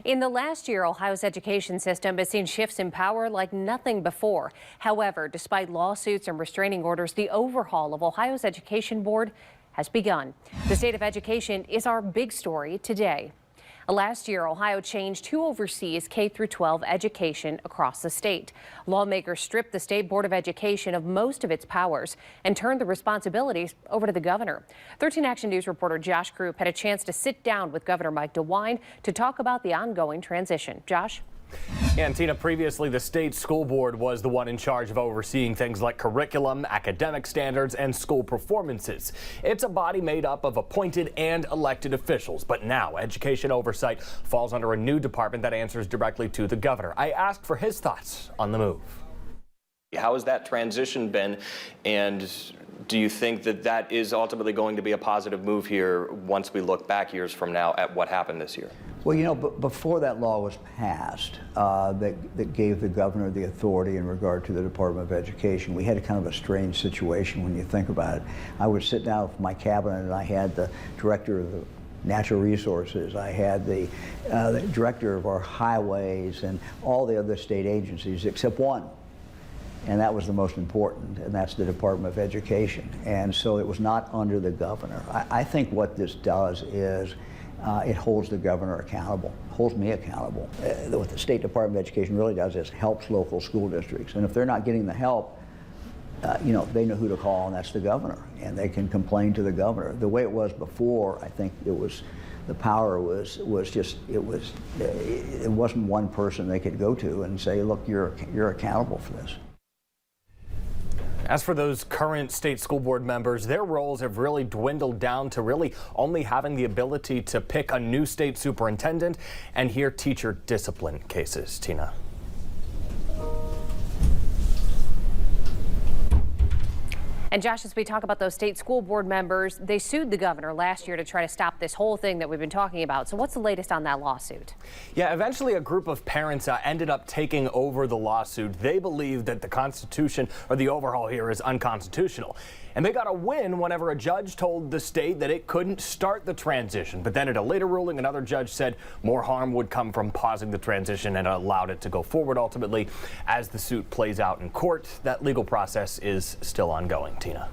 In the last year, Ohio's education system has seen shifts in power like nothing before. However, despite lawsuits and restraining orders, the overhaul of Ohio's education board has begun. The state of education is our big story today. Last year, Ohio changed who oversees K-12 education across the state. Lawmakers stripped the State Board of Education of most of its powers and turned the responsibilities over to the governor. 13 Action News reporter Josh Group had a chance to sit down with Governor Mike DeWine to talk about the ongoing transition. Josh? And Tina, previously the state school board was the one in charge of overseeing things like curriculum, academic standards, and school performances. It's a body made up of appointed and elected officials, but now education oversight falls under a new department that answers directly to the governor. I asked for his thoughts on the move. How has that transition been, and do you think that that is ultimately going to be a positive move here once we look back years from now at what happened this year? Well, you know, before that law was passed that gave the governor the authority in regard to the Department of Education, we had a kind of a strange situation when you think about it. I would sit down with my cabinet and I had the director of the natural resources, I had the director of our highways and all the other state agencies except one. And that was the most important, and that's the Department of Education. And so it was not under the governor. I think what this does is it holds the governor accountable, holds me accountable. What the State Department of Education really does is helps local school districts. And if they're not getting the help, you know, they know who to call, and that's the governor. And they can complain to the governor. The way it was before, I think it was, the power was just, it wasn't one person they could go to and say, look, you're accountable for this. As for those current state school board members, their roles have really dwindled down to really only having the ability to pick a new state superintendent and hear teacher discipline cases. Tina. And Josh, as we talk about those state school board members, they sued the governor last year to try to stop this whole thing that we've been talking about. So what's the latest on that lawsuit? Yeah, eventually a group of parents ended up taking over the lawsuit. They believe that the Constitution, or the overhaul here, is unconstitutional. And they got a win whenever a judge told the state that it couldn't start the transition. But then at a later ruling, another judge said more harm would come from pausing the transition and allowed it to go forward ultimately. As the suit plays out in court, that legal process is still ongoing. Tina.